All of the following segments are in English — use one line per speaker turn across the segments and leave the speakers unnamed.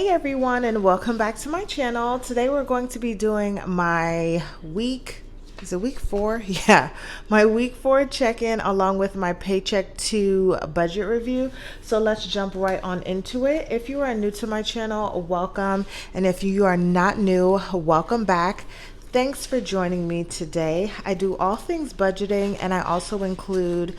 Everyone, and welcome back to my channel. Today we're going to be doing my week, is it week 4? Yeah, my week 4 check-in along with my Paycheck 2 budget review. So let's jump right on into it. If you are new to my channel, welcome. And if you are not new, welcome back. Thanks for joining me today. I do all things budgeting, and I also include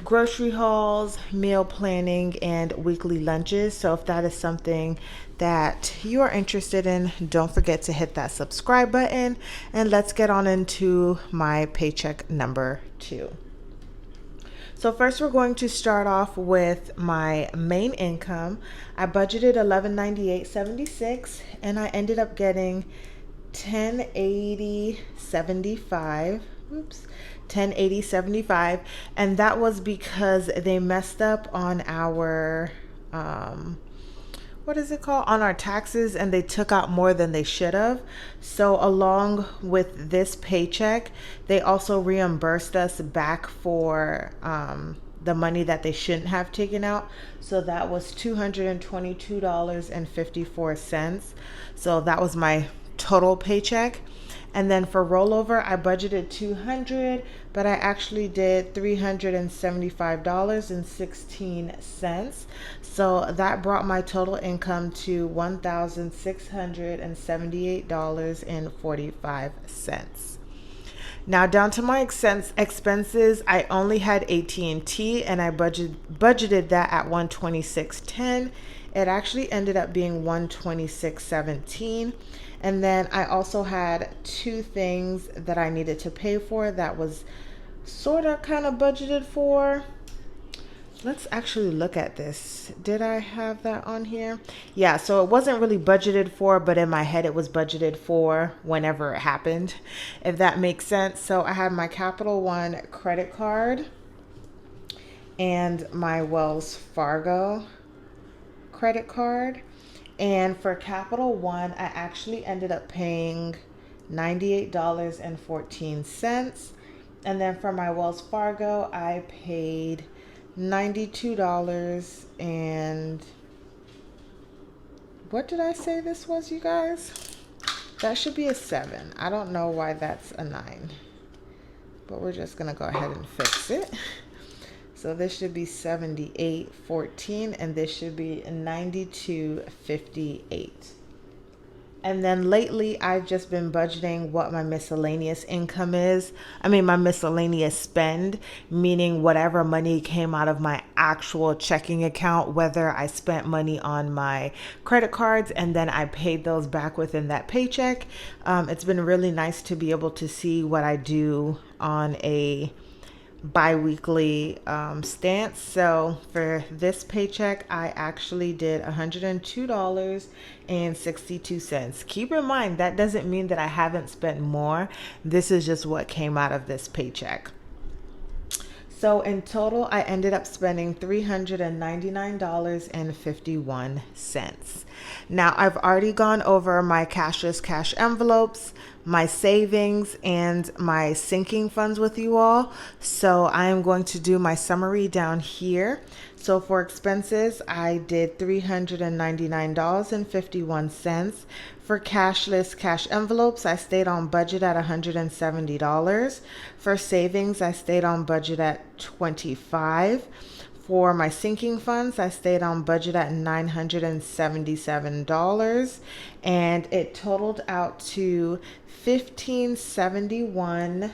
grocery hauls, meal planning, and weekly lunches. So if that is something that you are interested in, don't forget to hit that subscribe button, and let's get on into my paycheck number 2. So first we're going to start off with my main income. I budgeted $1198.76 and I ended up getting $1080.75. Oops. $1080.75, and that was because they messed up on our what is it called, on our taxes, and they took out more than they should have. So along with this paycheck, they also reimbursed us back for the money that they shouldn't have taken out. So that was $222.54. So that was my total paycheck. And then for rollover, I budgeted $200, but I actually did $375.16. So that brought my total income to $1,678.45. Now down to my expenses, I only had AT&T, and I budgeted that at $126.10. It actually ended up being $126.17. And then I also had 2 things that I needed to pay for that was sort of kind of budgeted for. Let's actually look at this. Did I have that on here? Yeah, so it wasn't really budgeted for, but in my head it was budgeted for whenever it happened, if that makes sense. So I had my Capital One credit card and my Wells Fargo credit card. And for Capital One, I actually ended up paying $98.14. And then for my Wells Fargo, I paid $92 and what did I say this was, you guys? That should be a 7. I don't know why that's a 9, but we're just gonna go ahead and fix it. So this should be $78.14 and this should be $92.58. And then lately, I've just been budgeting what my miscellaneous income is. I mean, my miscellaneous spend, meaning whatever money came out of my actual checking account, whether I spent money on my credit cards and then I paid those back within that paycheck. It's been really nice to be able to see what I do on a bi-weekly stance. So for this paycheck, I actually did $102.62. Keep in mind, that doesn't mean that I haven't spent more. This is just what came out of this paycheck. So in total, I ended up spending $399.51. Now, I've already gone over my cashless cash envelopes, my savings, and my sinking funds with you all. So I am going to do my summary down here. So for expenses, I did $399.51. For cashless cash envelopes, I stayed on budget at $170. For savings, I stayed on budget at $25. For my sinking funds, I stayed on budget at $977, and it totaled out to $1,571.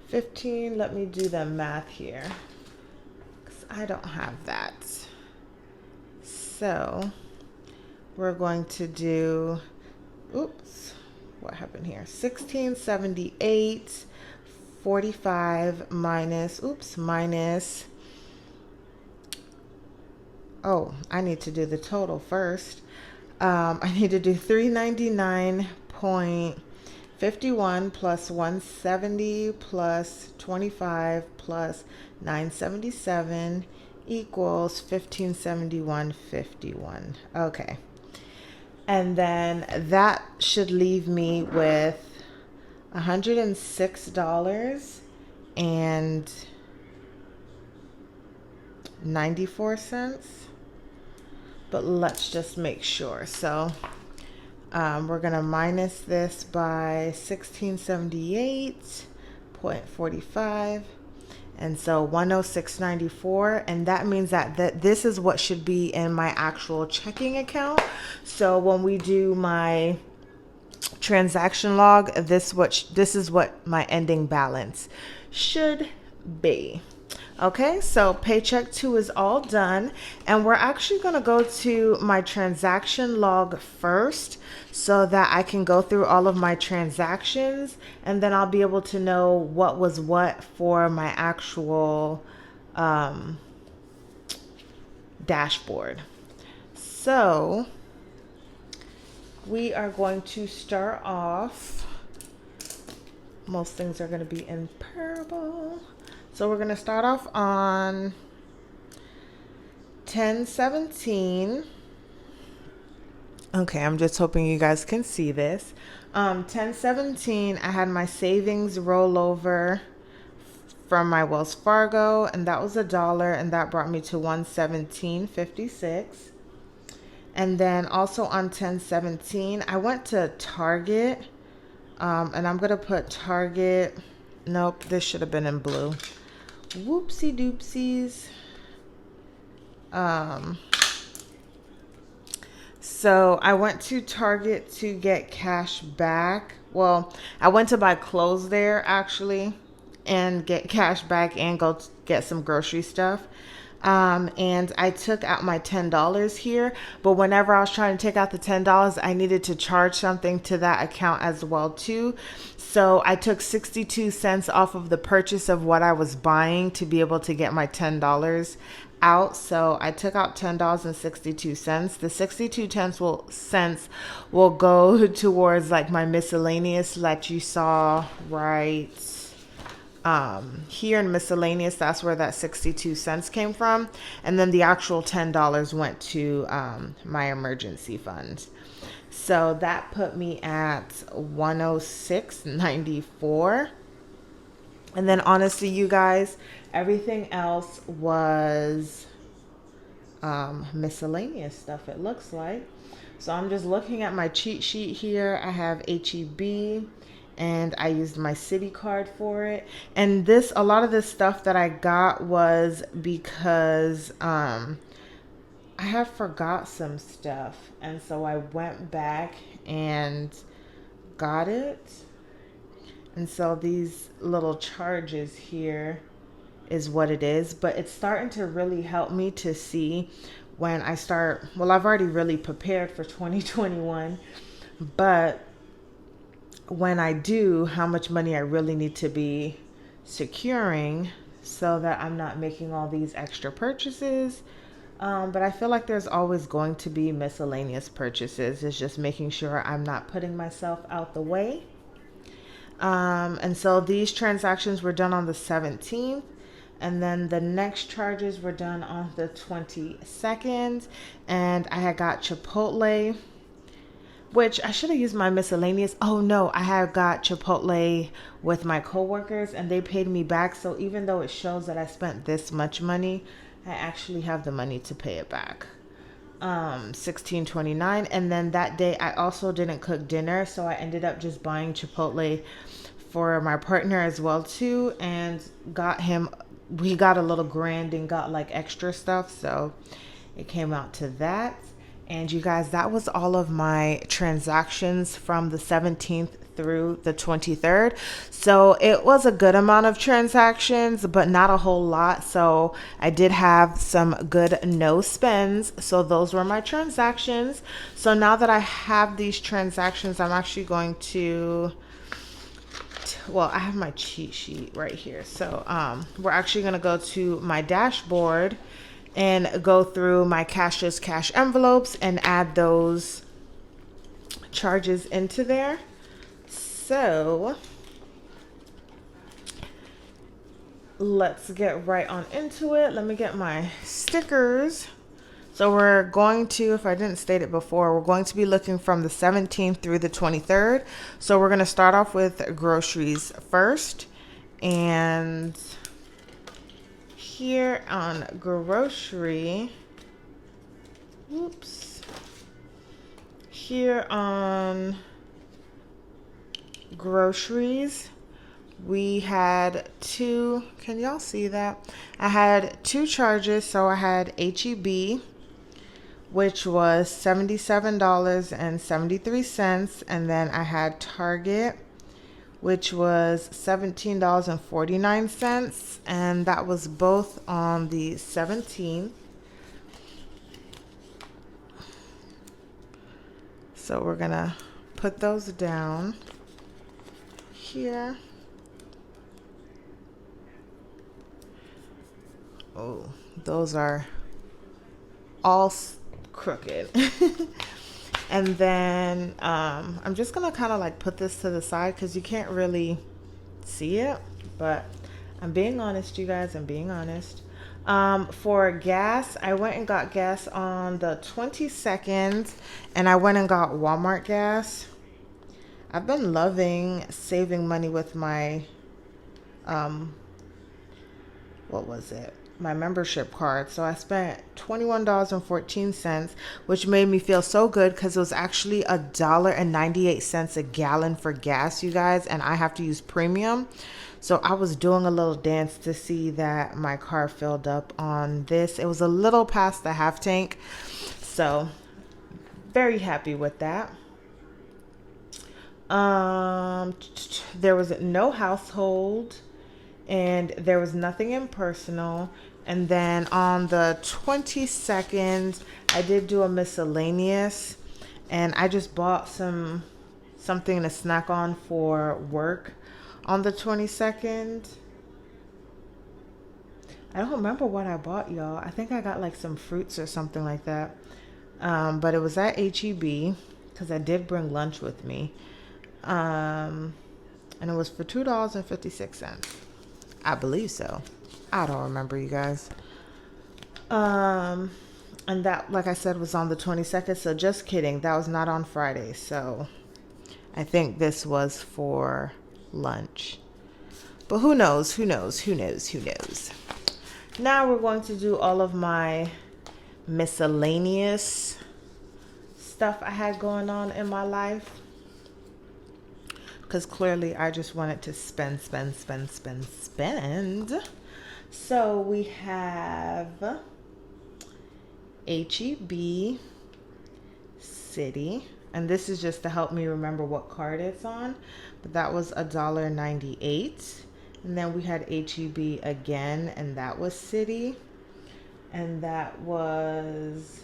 15, let me do the math here, because I don't have that. So we're going to do, oops, what happened here? 1678.45 minus, oh, I need to do the total first. I need to do 399.51 plus 170 plus 25 plus 977 equals 1571.51. Okay. And then that should leave me with $106.94. but let's just make sure. So we're gonna minus this by 1678.45. And so 106.94, and that means that this is what should be in my actual checking account. So when we do my transaction log, this is what my ending balance should be. Okay, so paycheck 2 is all done, and we're actually going to go to my transaction log first so that I can go through all of my transactions, and then I'll be able to know what was what for my actual dashboard. So we are going to start off. Most things are going to be in purple. So we're going to start off on 10/17. Okay, I'm just hoping you guys can see this. 10/17, I had my savings rollover from my Wells Fargo, and that was $1, and that brought me to 117.56. And then also on 10/17, I went to Target, and I'm going to put Target. Nope, this should have been in blue. Whoopsie doopsies. So I went to Target to get cash back. Well, I went to buy clothes there actually and get cash back and go get some grocery stuff. And I took out my $10 here, but whenever I was trying to take out the $10, I needed to charge something to that account as well too. So I took 62 cents off of the purchase of what I was buying to be able to get my $10 out. So I took out $10.62. The 62 cents will go towards like my miscellaneous that you saw right here in miscellaneous. That's where that 62 cents came from, and then the actual $10 went to my emergency fund. So that put me at 106.94. And then honestly, you guys, everything else was miscellaneous stuff, it looks like. So I'm just looking at my cheat sheet here. I have HEB, and I used my Citi card for it. And a lot of this stuff that I got was because I have forgot some stuff, and so I went back and got it. And so these little charges here is what it is, but it's starting to really help me to see when I start. Well, I've already really prepared for 2021, but when I do, how much money I really need to be securing so that I'm not making all these extra purchases. But I feel like there's always going to be miscellaneous purchases. It's just making sure I'm not putting myself out the way. And so these transactions were done on the 17th. And then the next charges were done on the 22nd. And I had got Chipotle, which I should have used my miscellaneous. Oh no, I have got Chipotle with my coworkers and they paid me back. So even though it shows that I spent this much money, I actually have the money to pay it back. 16.29. And then that day I also didn't cook dinner, so I ended up just buying Chipotle for my partner as well too, and we got a little grand and got like extra stuff, so it came out to that. And you guys, that was all of my transactions from the 17th through the 23rd. So it was a good amount of transactions, but not a whole lot. So I did have some good no spends. So those were my transactions. So now that I have these transactions, I'm actually going to, well, I have my cheat sheet right here. So we're actually going to go to my dashboard and go through my cash envelopes and add those charges into there. So let's get right on into it. Let me get my stickers. So we're going to, if I didn't state it before, we're going to be looking from the 17th through the 23rd. So we're going to start off with groceries first. And here on grocery, Oops. Here on groceries, we had two, can y'all see that? I had two charges. So I had HEB, which was $77.73. And then I had Target, which was $17.49. And that was both on the 17th. So we're gonna put those down here. Oh, those are all crooked. And then I'm just gonna kind of like put this to the side because you can't really see it, but I'm being honest, you guys. I'm being honest. For gas, I went and got gas on the 22nd, and I went and got Walmart gas. I've been loving saving money with my what was it? My membership card. So I spent $21.14, which made me feel so good because it was actually $1.98 a gallon for gas, you guys, and I have to use premium. So I was doing a little dance to see that my car filled up on this. It was a little past the half tank. So very happy with that. There was no household, and there was nothing impersonal. And then on the 22nd, I did do a miscellaneous, and I just bought something to snack on for work on the 22nd. I don't remember what I bought, y'all. I think I got like some fruits or something like that. But it was at HEB because I did bring lunch with me. And it was for $2.56. I believe so. I don't remember, you guys. And that, like I said, was on the 22nd. So just kidding. That was not on Friday. So I think this was for lunch. But who knows? Who knows? Who knows? Who knows? Now we're going to do all of my miscellaneous stuff I had going on in my life. Because clearly I just wanted to spend. So we have HEB, City, and this is just to help me remember what card it's on, but that was $1.98. And then we had HEB again, and that was City, and that was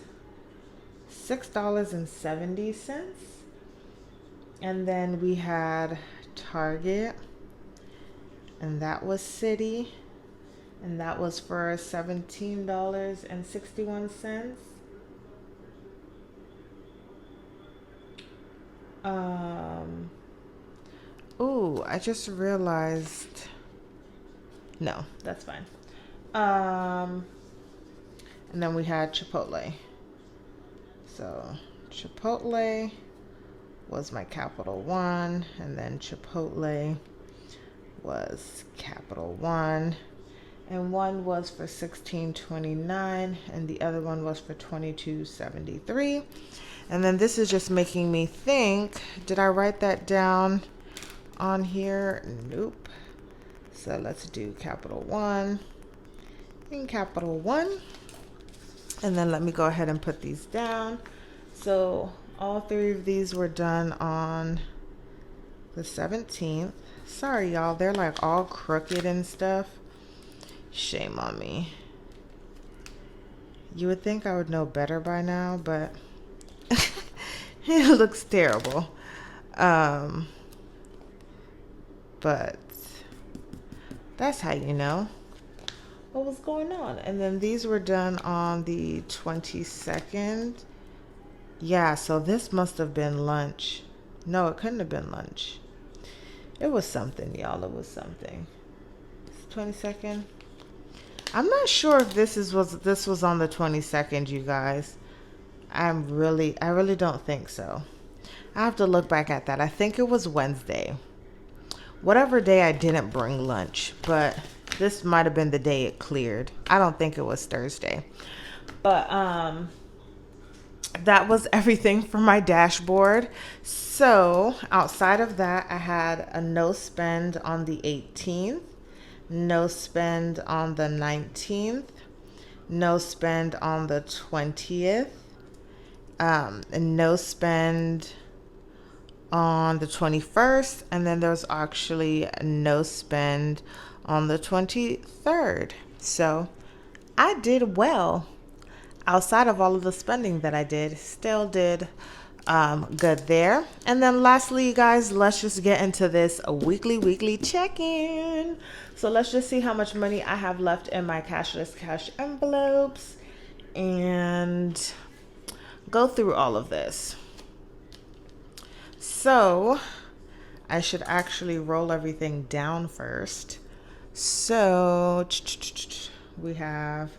$6.70. And then we had Target, and that was City, and that was for $17.61. Ooh, I just realized. No, that's fine. And then we had Chipotle. So Chipotle was my Capital One, and then Chipotle was Capital One, and one was for $16.29, and the other one was for $22.73. And then this is just making me think, did I write that down on here? Nope. So let's do Capital One and Capital One, and then let me go ahead and put these down. So all three of these were done on the 17th. Sorry, y'all. They're like all crooked and stuff. Shame on me. You would think I would know better by now, but it looks terrible. But that's how you know what was going on. And then these were done on the 22nd. Yeah, so this must have been lunch. No, it couldn't have been lunch. It was something, y'all. It was something. It's 22nd. I'm not sure if this was on the 22nd, you guys. I really don't think so. I have to look back at that. I think it was Wednesday. Whatever day I didn't bring lunch, but this might have been the day it cleared. I don't think it was Thursday. But that was everything for my dashboard. So outside of that, I had a no spend on the 18th, no spend on the 19th, no spend on the 20th, and no spend on the 21st, and then there's actually no spend on the 23rd. So I did well. Outside of all of the spending that I did, still did good there. And then lastly, you guys, let's just get into this weekly check-in. So let's just see how much money I have left in my cashless cash envelopes and go through all of this. So I should actually roll everything down first. So we have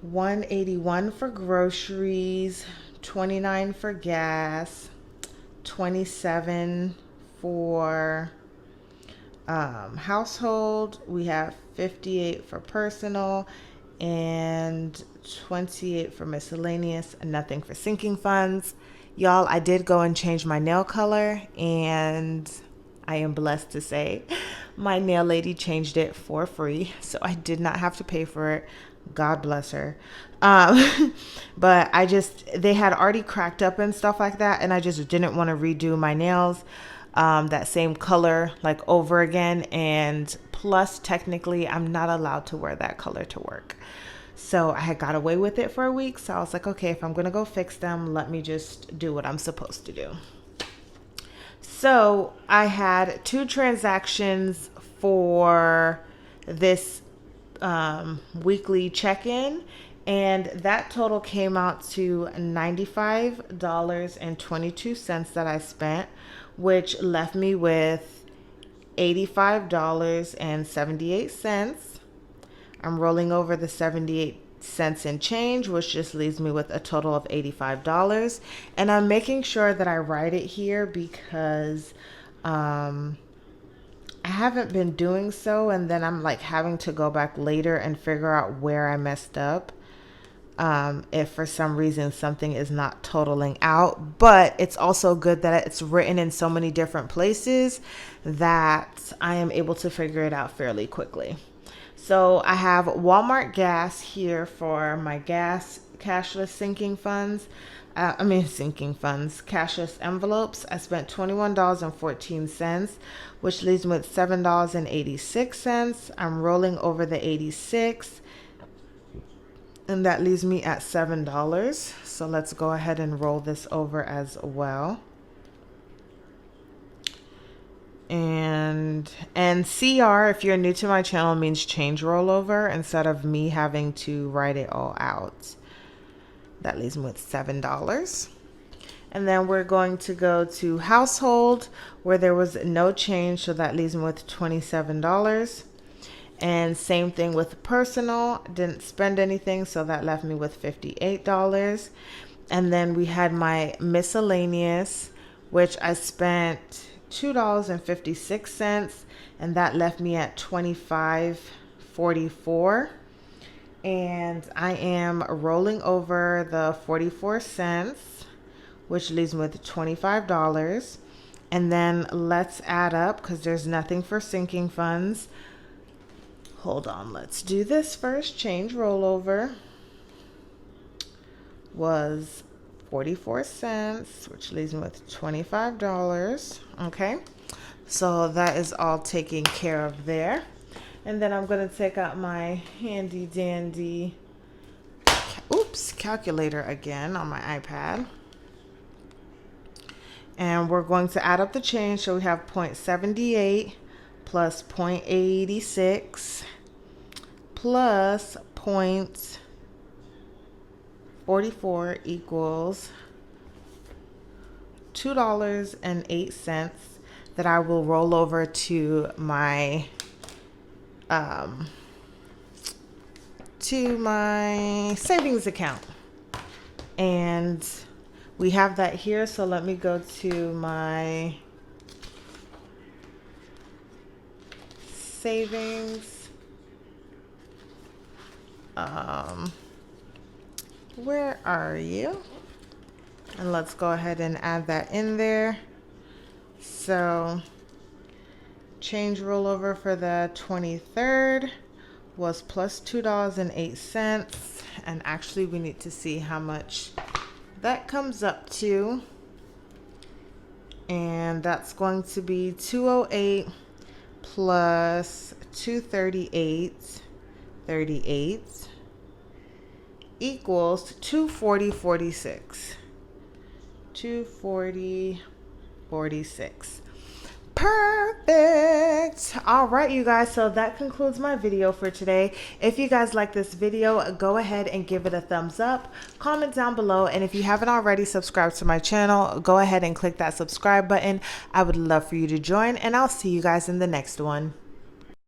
181 for groceries, 29 for gas, 27 for household. We have 58 for personal and 28 for miscellaneous, and nothing for sinking funds. Y'all, I did go and change my nail color, and I am blessed to say my nail lady changed it for free, so I did not have to pay for it. God bless her. But they had already cracked up and stuff like that, and I just didn't want to redo my nails that same color like over again. And plus, technically, I'm not allowed to wear that color to work. So I had got away with it for a week. So I was like, okay, if I'm going to go fix them, let me just do what I'm supposed to do. So I had 2 transactions for this weekly check-in, and that total came out to $95.22 that I spent, which left me with $85.78. I'm rolling over the 78 cents and change, which just leaves me with a total of $85. And I'm making sure that I write it here because I haven't been doing so, and then I'm like having to go back later and figure out where I messed up. If for some reason something is not totaling out, but it's also good that it's written in so many different places that I am able to figure it out fairly quickly. So I have Walmart gas here for my gas cashless sinking funds. Cashless envelopes. I spent $21.14, which leaves me with $7.86. I'm rolling over the 86, and that leaves me at $7. So let's go ahead and roll this over as well. And CR, if you're new to my channel, means change rollover instead of me having to write it all out. That leaves me with $7. And then we're going to go to household, where there was no change, so that leaves me with $27. And same thing with personal, didn't spend anything, so that left me with $58. And then we had my miscellaneous, which I spent $2.56, and that left me at $25.44. And I am rolling over the 44 cents, which leaves me with $25. And then let's add up, because there's nothing for sinking funds. Hold on, let's do this first. Change rollover was 44 cents, which leaves me with $25. Okay, so that is all taken care of there. And then I'm going to take out my handy dandy calculator again on my iPad. And we're going to add up the change. So we have 0.78 plus 0.86 plus 0.44 equals $2.08 that I will roll over to my savings account. And we have that here, so let me go to my savings. Where are you? And let's go ahead and add that in there. So change rollover for the 23rd was plus $2.08. And actually we need to see how much that comes up to. And that's going to be 208 plus 238.38 equals 240.46. 240.46. Perfect. All right, you guys, so that concludes my video for today. If you guys like this video, go ahead and give it a thumbs up, comment down below, and if you haven't already subscribed to my channel, go ahead and click that subscribe button. I would love for you to join, and I'll see you guys in the next one.